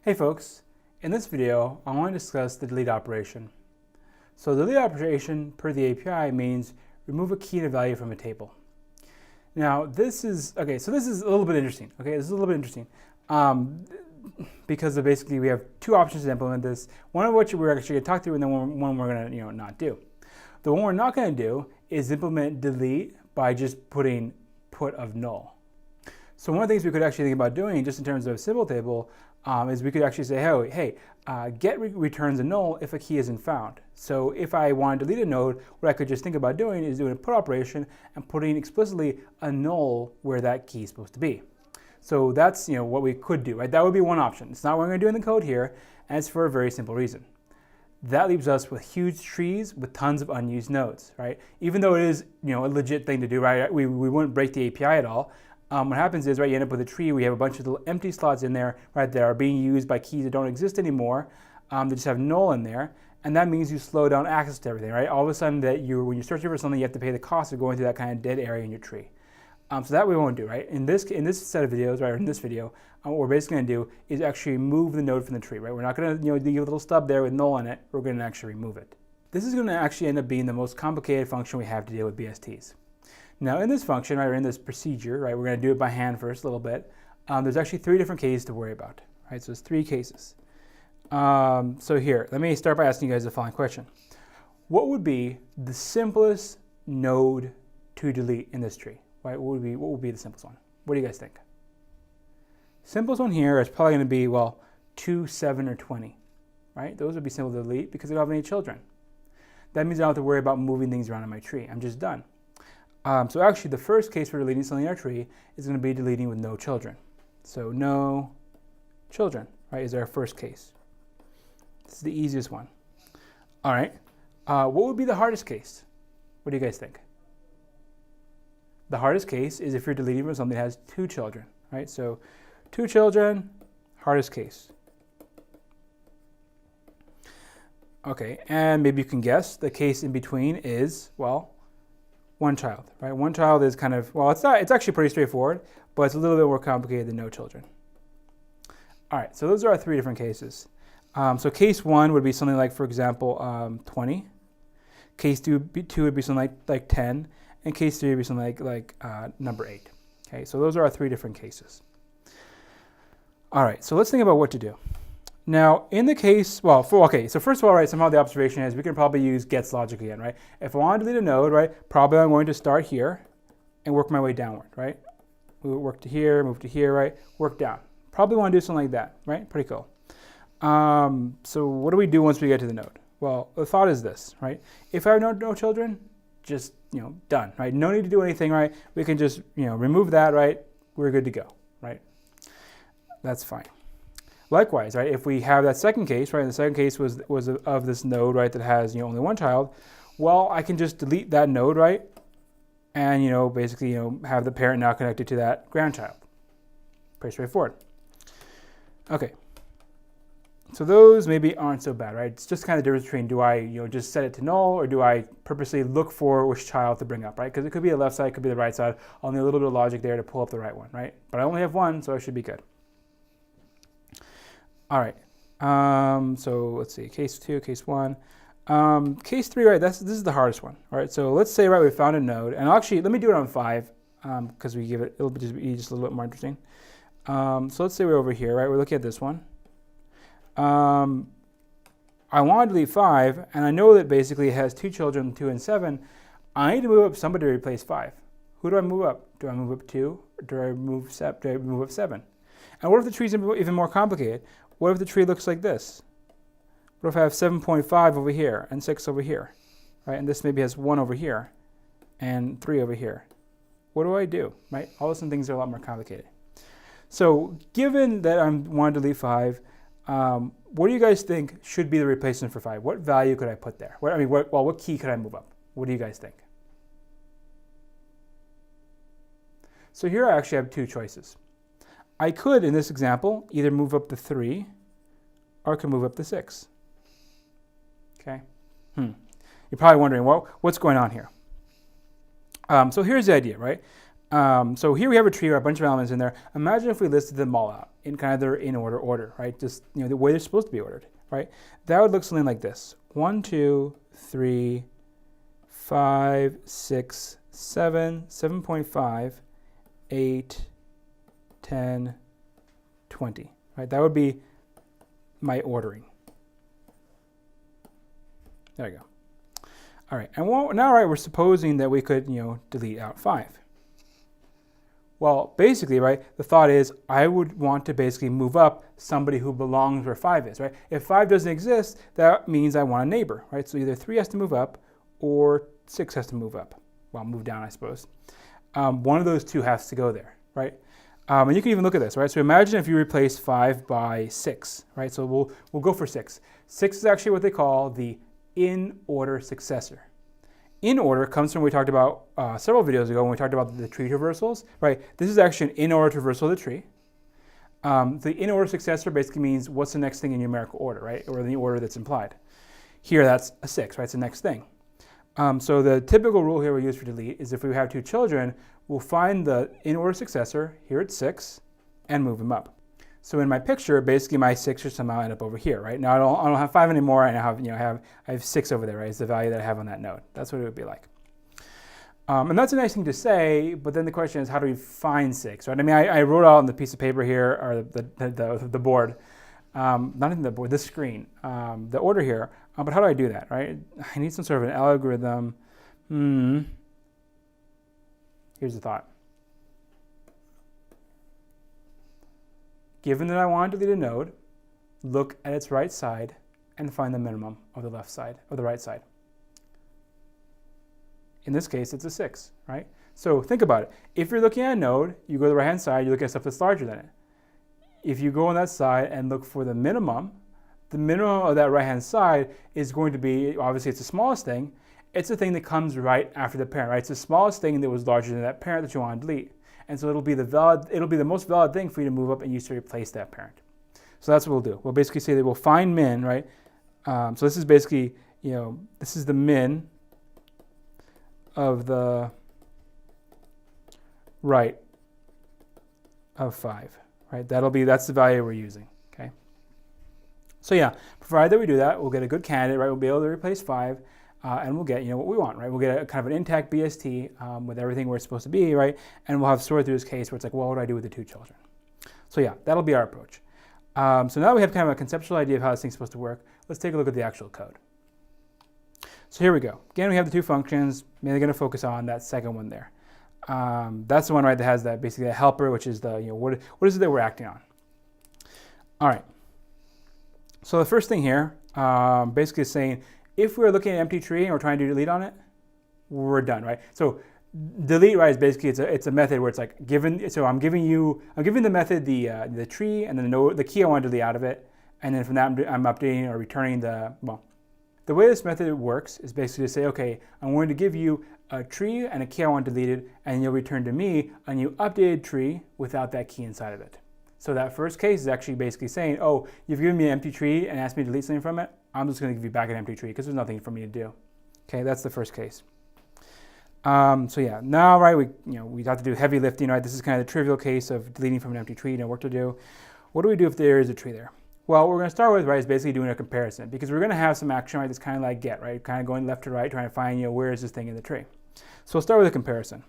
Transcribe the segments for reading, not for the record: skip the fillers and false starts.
Hey folks, in this video I want to discuss the delete operation. So the delete operation per the API means remove a key and a value from a table. Now this is a little bit interesting. Because basically we have two options to implement this. One of which we're actually going to talk through, and then one we're going to not do. The one we're not going to do is implement delete by just putting put of null. So one of the things we could actually think about doing, just in terms of a symbol table, is we could actually say, hey, get returns a null if a key isn't found. So if I want to delete a node, what I could just think about doing is doing a put operation and putting explicitly a null where that key is supposed to be. So that's what we could do, right? That would be one option. It's not what I'm going to do in the code here, and it's for a very simple reason. That leaves us with huge trees with tons of unused nodes, right? Even though it is a legit thing to do, right? We wouldn't break the API at all. What happens is, right, you end up with a tree where you have a bunch of little empty slots in there, right, that are being used by keys that don't exist anymore. They just have null in there, and that means you slow down access to everything, right? All of a sudden, when you're searching for something, you have to pay the cost of going through that kind of dead area in your tree. So that we won't do, right? In this set of videos, right, or in this video, what we're basically going to do is actually remove the node from the tree, right? We're not going to leave a little stub there with null in it. We're going to actually remove it. This is going to actually end up being the most complicated function we have to deal with BSTs. Now in this function, right, or in this procedure, right, we're going to do it by hand first a little bit. There's actually three different cases to worry about, right? So there's three cases. So here, let me start by asking you guys the following question. What would be the simplest node to delete in this tree, right? What would be the simplest one? What do you guys think? Simplest one here is probably going to be, 2, 7, or 20, right? Those would be simple to delete because they don't have any children. That means I don't have to worry about moving things around in my tree. I'm just done. So actually the first case for deleting something in our tree is going to be deleting with no children. So no children, right, is our first case. This is the easiest one. All right. What would be the hardest case? What do you guys think? The hardest case is if you're deleting with something that has 2 children, right? So 2 children, hardest case. Okay, and maybe you can guess the case in between is, 1 child, right? 1 child is kind of, it's actually pretty straightforward, but it's a little bit more complicated than no children. All right, so those are our 3 different cases. So case 1 would be something like, for example, 20. Case 2 would be something like 10, and case 3 would be something like number 8. Okay, so those are our 3 different cases. All right, so let's think about what to do. Now, in the case, so first of all, right, somehow the observation is we can probably use gets logic again, right? If I want to delete a node, right, probably I'm going to start here and work my way downward, right? Work to here, move to here, right? Work down. Probably want to do something like that, right? Pretty cool. So what do we do once we get to the node? Well, the thought is this, right? If I have no children, just, done, right? No need to do anything, right? We can just, remove that, right? We're good to go, right? That's fine. Likewise, right, if we have that second case, right, and the second case was of this node, right, that has only 1 child, I can just delete that node, right, and basically have the parent now connected to that grandchild. Pretty straightforward. Okay, so those maybe aren't so bad, right? It's just kind of the difference between do I just set it to null or do I purposely look for which child to bring up, right? Because it could be the left side, it could be the right side. I'll need a little bit of logic there to pull up the right one, right? But I only have 1, so I should be good. All right, so let's see, case 2, case 1. Case 3, right, this is the hardest one. All right, so let's say, right, we found a node, and actually, let me do it on 5, because we give it, it'll just be just a little bit more interesting. So let's say we're over here, right, we're looking at this one. I want to delete 5, and I know that basically it has 2 children, 2 and 7. I need to move up somebody to replace 5. Who do I move up? Do I move up 2, or do I move up 7? And what if the tree's even more complicated? What if the tree looks like this? What if I have 7.5 over here and 6 over here, right? And this maybe has 1 over here and 3 over here. What do I do, right? All of a sudden things are a lot more complicated. So given that I want to delete 5, what do you guys think should be the replacement for 5? What value could I put there? What key could I move up? What do you guys think? So here I actually have 2 choices. I could, in this example, either move up to 3 or I could move up to 6. Okay? You're probably wondering, what's going on here? So here's the idea, right? So here we have a tree or a bunch of elements in there. Imagine if we listed them all out in kind of their in order, right? Just the way they're supposed to be ordered, right? That would look something like this: 1, 2, 3, 5, 6, 7, 7.5, 8, 10, 20, right? That would be my ordering. There you go. All right, and now, right, we're supposing that we could, delete out 5. Well, basically, right, the thought is I would want to basically move up somebody who belongs where 5 is, right? If 5 doesn't exist, that means I want a neighbor, right? So either 3 has to move up or 6 has to move up. Well, move down, I suppose. One of those two has to go there, right? And you can even look at this, right? So imagine if you replace 5 by 6, right? So we'll go for 6. 6 is actually what they call the in-order successor. In order comes from what we talked about several videos ago when we talked about the tree traversals, right? This is actually an in-order traversal of the tree. The in-order successor basically means what's the next thing in numerical order, right? Or the order that's implied. Here, that's a 6, right? It's the next thing. So the typical rule here we use for delete is if we have 2 children, we'll find the in-order successor, here it's 6, and move them up. So in my picture, basically my 6 should somehow end up over here, right? Now I don't have 5 anymore, and I have 6 over there, right? It's the value that I have on that node. That's what it would be like. And that's a nice thing to say, but then the question is, how do we find 6, right? I mean, I wrote out on the piece of paper here, or the board, not even the board, the screen, the order here. But how do I do that, right? I need some sort of an algorithm. Here's the thought. Given that I want to delete a node, look at its right side and find the minimum of the left side, or the right side. In this case, it's a 6, right? So think about it. If you're looking at a node, you go to the right-hand side, you look at stuff that's larger than it. If you go on that side and look for the minimum of that right-hand side is going to be, obviously it's the smallest thing, it's the thing that comes right after the parent, right? It's the smallest thing that was larger than that parent that you want to delete. And so it'll be the most valid thing for you to move up and use to replace that parent. So that's what we'll do. We'll basically say that we'll find min, right? So this is basically, this is the min of the right of 5, right? That's the value we're using, okay? So yeah, provided that we do that, we'll get a good candidate, right? We'll be able to replace 5. And we'll get what we want, right? We'll get a kind of an intact BST with everything where it's supposed to be, right? And we'll have sorted through this case where it's like, well, what do I do with the 2 children? So yeah, that'll be our approach. So now we have kind of a conceptual idea of how this thing's supposed to work. Let's take a look at the actual code. So here we go. Again, we have the 2 functions. Mainly going to focus on that second one there. That's the one, right, that has that basically a helper, which is the what is it that we're acting on? All right. So the first thing here basically is saying, if we're looking at an empty tree and we're trying to delete on it, we're done, right? So delete, right, is basically it's a method where it's like I'm giving the method the tree and then the key I want to delete out of it, and then from that I'm updating or returning the way this method works is basically to say, okay, I'm going to give you a tree and a key I want deleted, and you'll return to me a new updated tree without that key inside of it. So that first case is actually basically saying, oh, you've given me an empty tree and asked me to delete something from it. I'm just going to give you back an empty tree because there's nothing for me to do. Okay, that's the first case. So yeah, now, right, we have to do heavy lifting, right? This is kind of the trivial case of deleting from an empty tree, no work to do. What do we do if there is a tree there? Well, what we're going to start with, right, is basically doing a comparison, because we're going to have some action, right, that's kind of like get, right, kind of going left to right, trying to find, where is this thing in the tree. So we'll start with a comparison.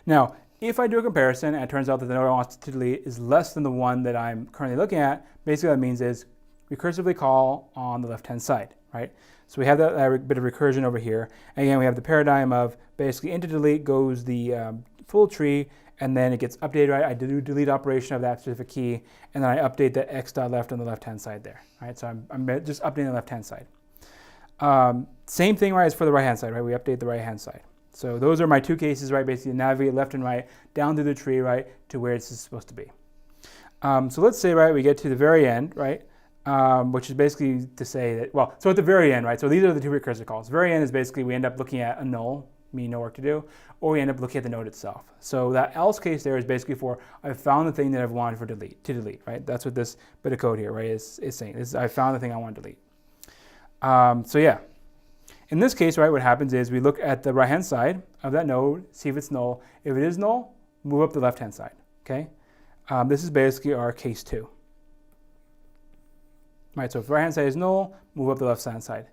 Now, if I do a comparison and it turns out that the node I want to delete is less than the one that I'm currently looking at, basically what that means is recursively call on the left-hand side, right? So we have that bit of recursion over here. And again, we have the paradigm of basically into delete goes the full tree, and then it gets updated, right? I do delete operation of that specific key, and then I update the x.left on the left-hand side there, right? So I'm just updating the left-hand side. Same thing, right, as for the right-hand side, right? We update the right-hand side. So those are my 2 cases, right? Basically navigate left and right down through the tree, right, to where it's supposed to be. So let's say, right, we get to the very end, right, which is basically to say that, well, so at the very end, right, so these are the 2 recursive calls. Very end is basically we end up looking at a null, meaning no work to do, or we end up looking at the node itself. So that else case there is basically for I've found the thing that I've wanted to delete, right? That's what this bit of code here, right, is saying. I found the thing I want to delete. So yeah. In this case, right, what happens is we look at the right-hand side of that node, see if it's null. If it is null, move up the left-hand side, okay? This is basically our case 2. Right, so if the right-hand side is null, move up the left-hand side.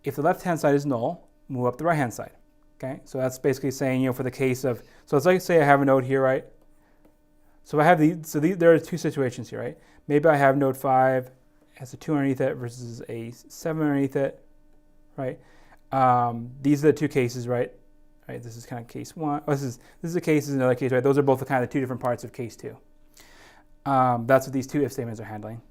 If the left-hand side is null, move up the right-hand side, okay? So that's basically saying, you know, for the case of, so let's like say I have a node here, right? So I have there are 2 situations here, right? Maybe I have node 5 has a 2 underneath it versus a 7 underneath it, right? These are the 2 cases, right? Right. This is kind of case 1. Oh, this is a case, this is another case, right? Those are both the kind of 2 different parts of case 2. That's what these 2 if statements are handling.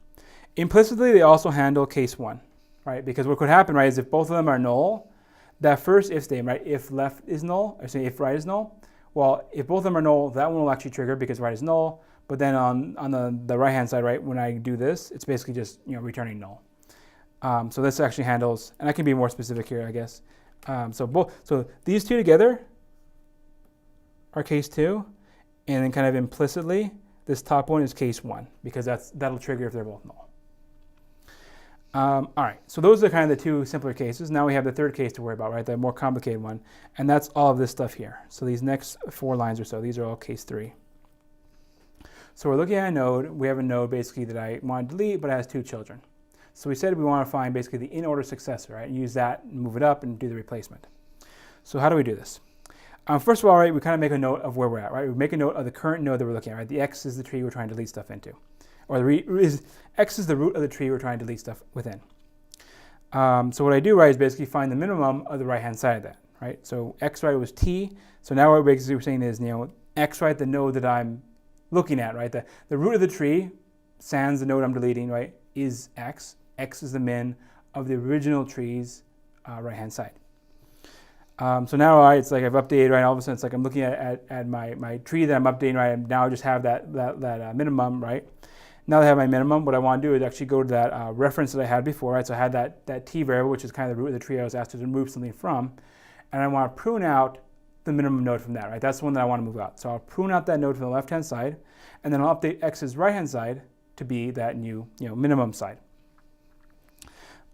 Implicitly, they also handle case 1, right? Because what could happen, right, is if both of them are null, that first if statement, right, if left is null, or say if right is null, well, if both of them are null, that one will actually trigger because right is null. But then on the right-hand side, right, when I do this, it's basically just, you know, returning null. So this actually handles, and I can be more specific here, I guess. So these 2 together are case 2, and then kind of implicitly, this top one is case 1 because that'll trigger if they're both null. All right, so those are kind of the 2 simpler cases. Now we have the third case to worry about, right, the more complicated one, and that's all of this stuff here. So these next 4 lines or so, these are all case 3. So we're looking at a node. We have a node basically that I want to delete, but it has 2 children. So we said we want to find basically the in-order successor, right, and use that and move it up and do the replacement. So how do we do this? First of all, right, we kind of make a note of where we're at, right? We make a note of the current node that we're looking at, right? The X is the tree we're trying to delete stuff into. Or X is the root of the tree we're trying to delete stuff within. So what I do, right, is basically find the minimum of the right-hand side of that, right? So X, right, was T. So now what basically we're saying is, you know, X, right, the node that I'm looking at, right? The root of the tree, sans the node I'm deleting, right, is X. X is the min of the original tree's right-hand side. So now, right, it's like I've updated, right, all of a sudden it's like I'm looking at my tree that I'm updating, right, and now I just have that minimum, right? Now that I have my minimum, what I want to do is actually go to that reference that I had before, right? So I had that T variable, which is kind of the root of the tree I was asked to remove something from, and I want to prune out the minimum node from that, right? That's the one that I want to move out. So I'll prune out that node from the left-hand side, and then I'll update X's right-hand side to be that new, you know, minimum side.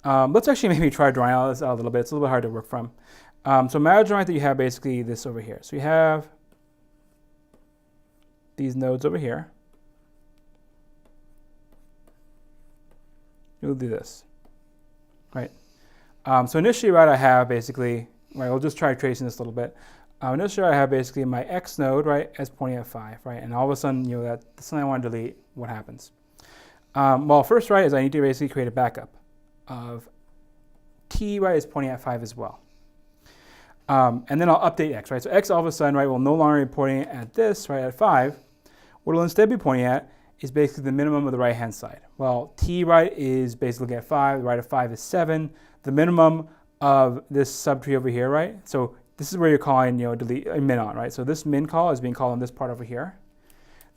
Let's actually maybe try drawing all this out a little bit. It's a little bit hard to work from. So imagine, right, that you have basically this over here. So you have these nodes over here. You'll do this, right? So initially, right, I have basically, right, we'll just try tracing this a little bit. Initially, I have basically my X node, right, as pointing at 5, right? And all of a sudden, you know, that's something I want to delete. What happens? Well, first, right, is I need to basically create a backup of T, right, is pointing at 5 as well. And then I'll update X, right? So X all of a sudden, right, will no longer be pointing at this, right, at 5. What it'll instead be pointing at is basically the minimum of the right-hand side. Well, T, right, is basically looking at 5. The right of 5 is 7. The minimum of this subtree over here, right? So this is where you're calling, you know, delete a min on, right? So this min call is being called on this part over here.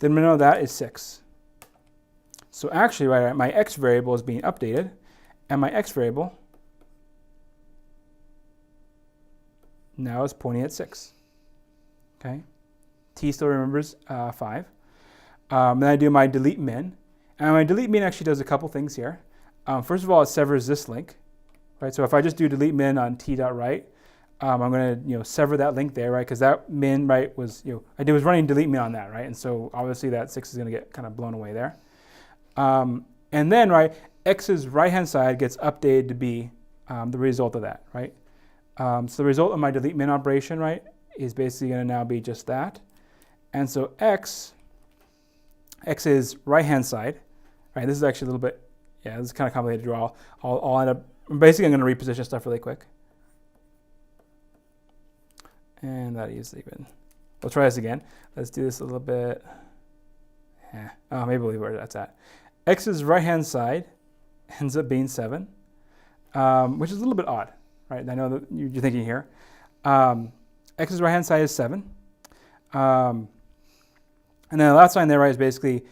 The minimum of that is 6. So actually, right, my X variable is being updated, and my X variable now is pointing at 6. Okay, T still remembers 5. Then I do my delete min, and my delete min actually does a couple things here. First of all, it severs this link, right? So if I just do delete min on t.right, I'm going to, you know, sever that link there, right? Because that min, right, was, you know, I was running delete min on that, right? And so obviously that 6 is going to get kind of blown away there. And then, right, X's right-hand side gets updated to be the result of that, right? So the result of my delete min operation, right, is basically going to now be just that. And so X's right-hand side, right, this is actually a little bit, yeah, this is kind of complicated to draw. I'll end up, basically I'm going to reposition stuff really quick. And that is even, we'll try this again. Let's do this a little bit. Yeah. Oh, maybe we'll leave where that's at. X's right-hand side ends up being 7, which is a little bit odd, right? I know that you're thinking here. X's right-hand side is 7. And then the last line there, right, is basically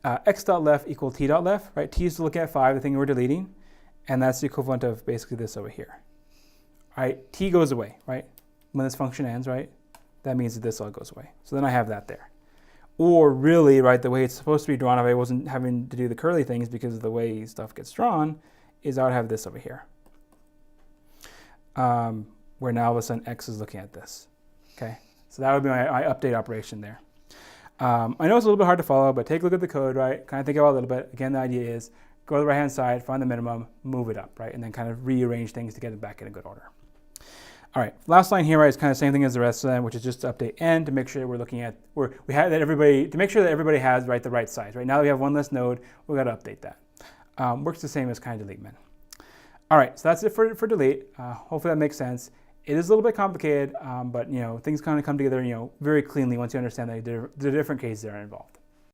x.left equal t.left, right? T is still looking at 5, the thing we're deleting, and that's the equivalent of basically this over here. All right, t goes away, right? When this function ends, right, that means that this all goes away. So then I have that there. Or really, right, the way it's supposed to be drawn, if I wasn't having to do the curly things because of the way stuff gets drawn, is I would have this over here. where now all of a sudden X is looking at this. Okay, so that would be my update operation there. I know it's a little bit hard to follow, but take a look at the code, right? Kind of think about it a little bit. Again, the idea is go to the right-hand side, find the minimum, move it up, right? And then kind of rearrange things to get it back in a good order. All right, last line here, right, is kind of the same thing as the rest of them, which is just to update n to make sure that we're looking at, we have that everybody, to make sure that everybody has, right, the right size, right? Now that we have one less node, we've got to update that. Works the same as kind of delete min. All right, so that's it for delete. Hopefully that makes sense. It is a little bit complicated, but things kind of come together, very cleanly once you understand the different cases that are involved.